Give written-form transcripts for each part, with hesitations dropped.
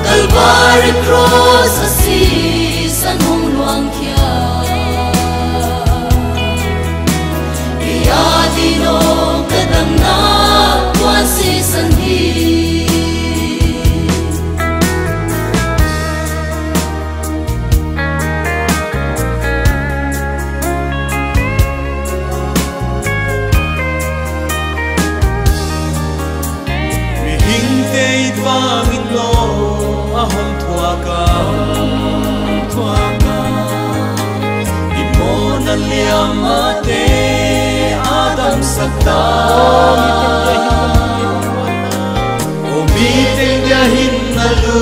Calvary cross asi san hong luang kia Iya dino kadang na kuasi san hi ahom thuaka imona liamate adam sakta obiteng yahin nalu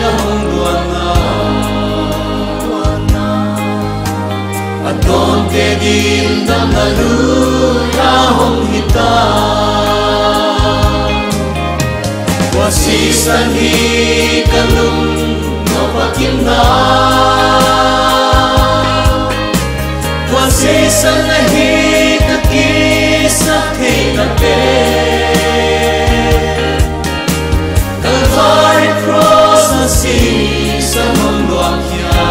yahong duana adon te din dam nalu yahong hita Wasisan hi kalum no pakimna Wasisan hi kakisa thei na te Calvary cross asi san hong luang kia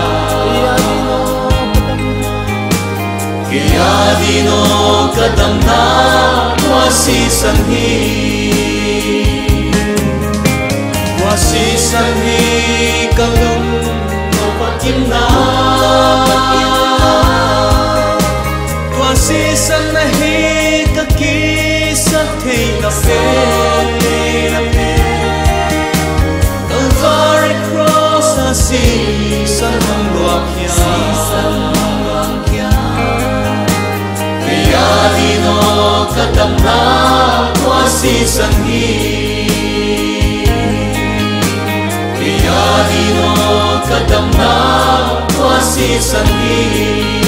Kaya dino kadam na wasisan hi Wasisan hi kalum no pakimna Wasisan hi kakisa thei na pe Calvary cross asi san hong luang kia Kaya dino kadam na wasisan hi Dino kadam na wasisan hi